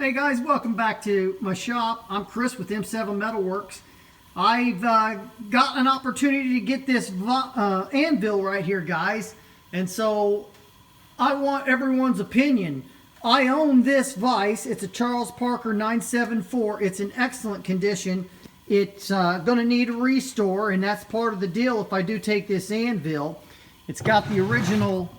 Hey guys, welcome back to my shop. I'm Chris with M7 Metalworks. I've got an opportunity to get this anvil right here, guys, and so I want everyone's opinion. I own this vise. It's a Charles Parker 974. It's in excellent condition. It's going to need a restore, and that's part of the deal if I do take this anvil. It's got the original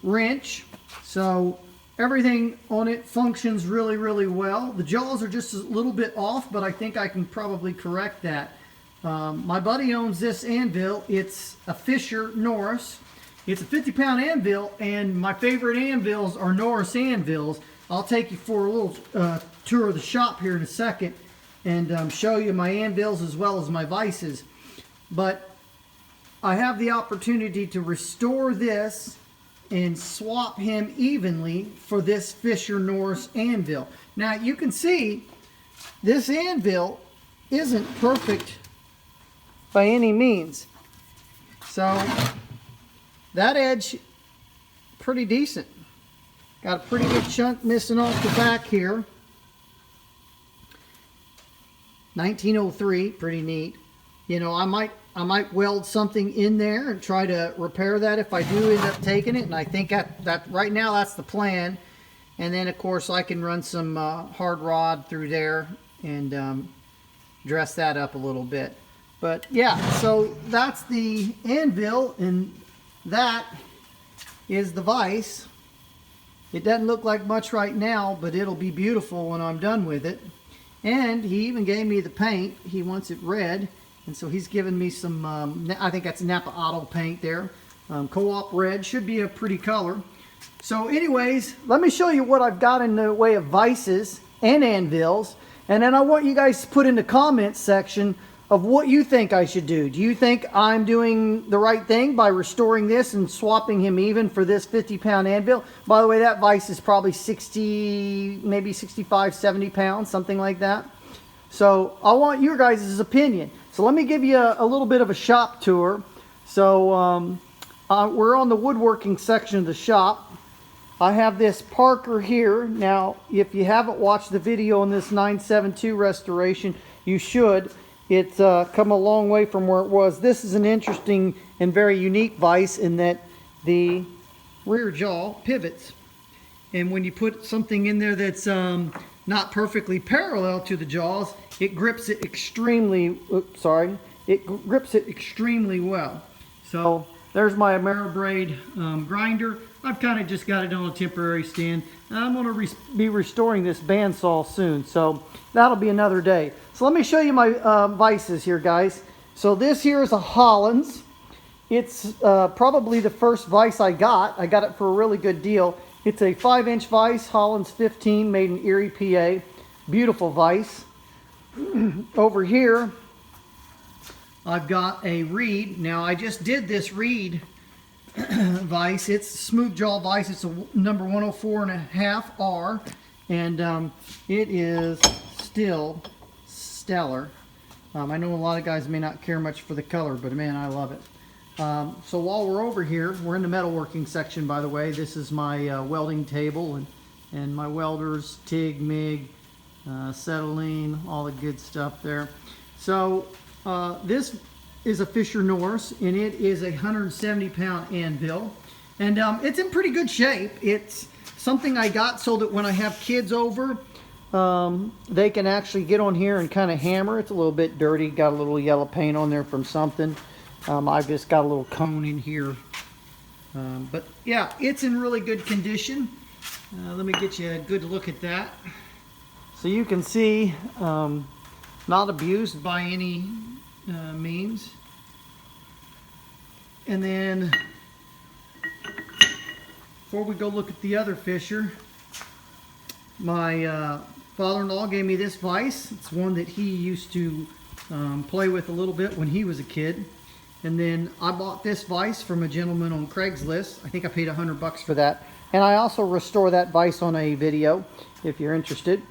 wrench, so everything on it functions really, really well. The jaws are just a little bit off, but I think I can probably correct that. My buddy owns this anvil. It's a Fisher Norris. It's a 50-pound anvil, and my favorite anvils are Norris anvils. I'll take you for a little tour of the shop here in a second and show you my anvils as well as my vises. But I have the opportunity to restore this and swap him evenly for this Fisher Norris anvil. Now you can see this anvil isn't perfect by any means. So that edge, pretty decent. Got a pretty good chunk missing off the back here. 1903, pretty neat. You know, I might weld something in there and try to repair that if I do end up taking it, and I think that right now that's the plan. And then of course I can run some hard rod through there and dress that up a little bit. But yeah, so that's the anvil, and that is the vise. It doesn't look like much right now, but it'll be beautiful when I'm done with it. And he even gave me the paint. He wants it red. And so he's given me some, I think that's Napa Auto paint there. Co-op red, should be a pretty color. So anyways, let me show you what I've got in the way of vises and anvils. And then I want you guys to put in the comments section of what you think I should do. Do you think I'm doing the right thing by restoring this and swapping him even for this 50-pound anvil? By the way, that vise is probably 60, maybe 65, 70 pounds, something like that. So I want your guys' opinion. So let me give you a little bit of a shop tour. So we're on the woodworking section of the shop. I have this Parker here. Now, if you haven't watched the video on this 972 restoration, you should. It's come a long way from where it was. This is an interesting and very unique vise in that the rear jaw pivots. And when you put something in there that's not perfectly parallel to the jaws, it grips it extremely, grips it extremely well. So there's my Ameribraid grinder. I've kind of just got it on a temporary stand. I'm going to be restoring this bandsaw soon, so that'll be another day. So let me show you my vises here, guys. So this here is a Hollands. It's probably the first vise I got. I got it for a really good deal. It's a 5-inch vise, Hollands 15, made in Erie, PA. Beautiful vise. Over here, I've got a reed. Now, I just did this reed vise. It's a smooth jaw vise. It's a number 104.5R, and it is still stellar. I know a lot of guys may not care much for the color, but man, I love it. So while we're over here, we're in the metalworking section, by the way. This is my welding table and my welders, TIG, MIG, acetylene, all the good stuff there. So this is a Fisher Norris, and it is a 170-pound anvil. And it's in pretty good shape. It's something I got so that when I have kids over, they can actually get on here and kind of hammer. It's a little bit dirty, got a little yellow paint on there from something. I've just got a little cone in here. But yeah, it's in really good condition. Let me get you a good look at that. So you can see, not abused by any means. And then, before we go look at the other Fisher, my father-in-law gave me this vise. It's one that he used to play with a little bit when he was a kid. And then I bought this vise from a gentleman on Craigslist. I think I paid $100 for that. And I also restore that vise on a video if you're interested.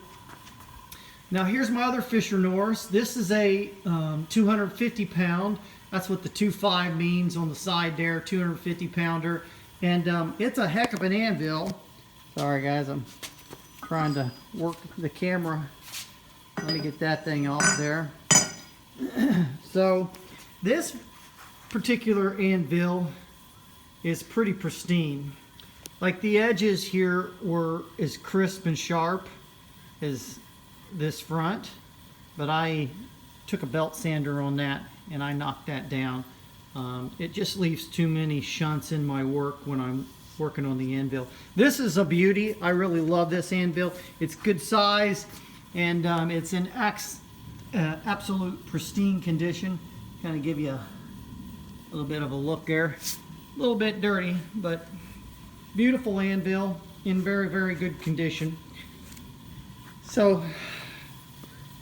Now here's my other Fisher Norris. This is a 250-pound. That's what the 2.5 means on the side there, 250-pounder. And it's a heck of an anvil. Sorry guys, I'm trying to work the camera. Let me get that thing off there. So this particular anvil is pretty pristine. Like the edges here were as crisp and sharp as this front, but I took a belt sander on that and I knocked that down. It just leaves too many shunts in my work when I'm working on the anvil. This is a beauty. I really love this anvil. It's good size, and it's in absolute pristine condition. Kind of give you a little bit of a look there. A little bit dirty, but beautiful anvil in very, very good condition. So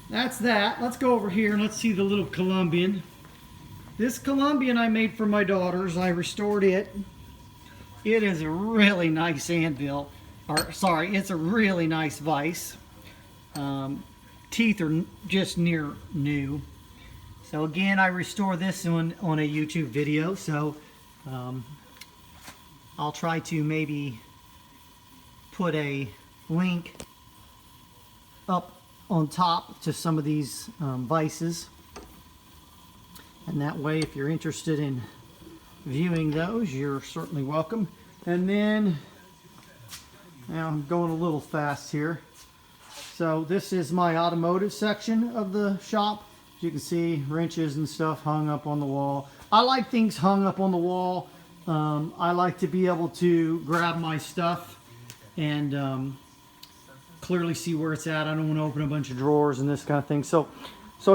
that's that. Let's go over here and let's see the little Colombian. This Colombian I made for my daughters. I restored it. It is a really nice anvil. Or sorry, it's a really nice vise. Teeth are just near new. So again, I restore this on a YouTube video. So I'll try to maybe put a link up on top to some of these vises, and that way if you're interested in viewing those, you're certainly welcome. And then now I'm going a little fast here. So this is my automotive section of the shop. As you can see, wrenches and stuff hung up on the wall. I like things hung up on the wall. I like to be able to grab my stuff and clearly see where it's at. I don't want to open a bunch of drawers and this kind of thing. So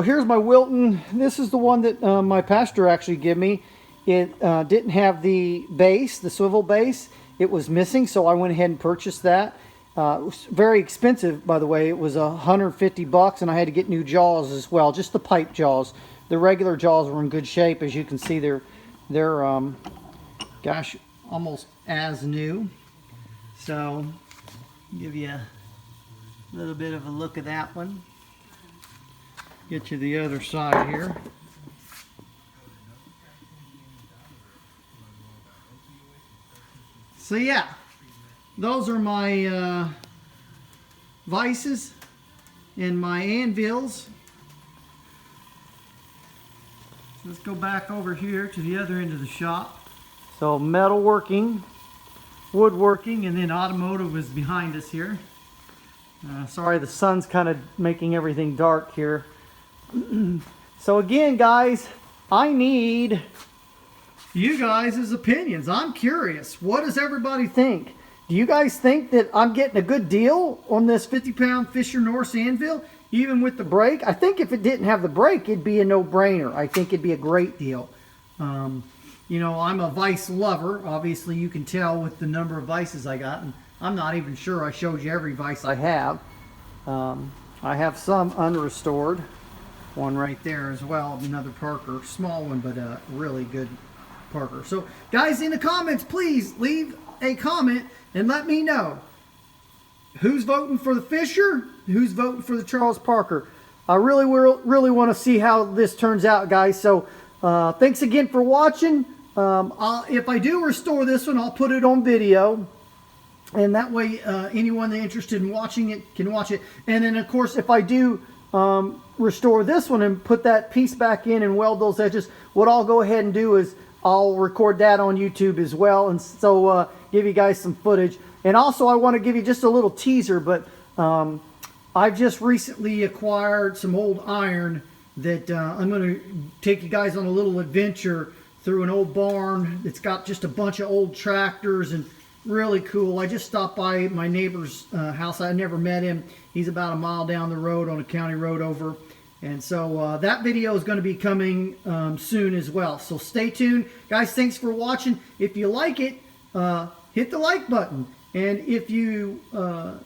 here's my Wilton. This is the one that my pastor actually gave me. It didn't have the base, the swivel base. It was missing, so I went ahead and purchased that. It was very expensive, by the way. It was $150, and I had to get new jaws as well, just the pipe jaws. The regular jaws were in good shape. As you can see, they're gosh, almost as new. So give you a little bit of a look at that one. Get you the other side here. So yeah, those are my vises and my anvils. Let's go back over here to the other end of the shop. So metalworking, woodworking, and then automotive is behind us here. Sorry, the sun's kind of making everything dark here. So again, guys, I need you guys' opinions. I'm curious. What does everybody think? Do you guys think that I'm getting a good deal on this 50-pound Fisher Norris anvil, even with the brake? I think if it didn't have the brake, it'd be a no-brainer. I think it'd be a great deal. You know, I'm a vise lover. Obviously, you can tell with the number of vices I got. And I'm not even sure I showed you every vise I have. I have some unrestored. One right there as well, another Parker. Small one, but a really good Parker. So, guys, in the comments, please leave a comment and let me know who's voting for the Fisher, who's voting for the Charles Parker. I really want to see how this turns out, guys. So, thanks again for watching. If I do restore this one, I'll put it on video. And that way, anyone that's interested in watching it can watch it. And then, of course, if I do restore this one and put that piece back in and weld those edges, what I'll go ahead and do is I'll record that on YouTube as well. And so give you guys some footage. And also, I want to give you just a little teaser, but I've just recently acquired some old iron that I'm going to take you guys on a little adventure through an old barn. It's got just a bunch of old tractors and really cool. I just stopped by my neighbor's house. I never met him. He's about a mile down the road on a county road over. And so that video is going to be coming soon as well. So stay tuned. Guys, thanks for watching. If you like it, hit the like button. And if you want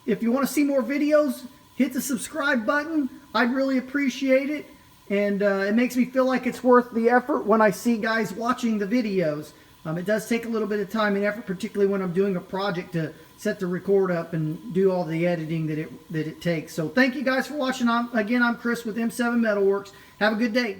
to see more videos, hit the subscribe button. I'd really appreciate it. And it makes me feel like it's worth the effort when I see guys watching the videos. It does take a little bit of time and effort, particularly when I'm doing a project to set the record up and do all the editing that it takes. So thank you guys for watching. Again, I'm Chris with M7 Metalworks. Have a good day.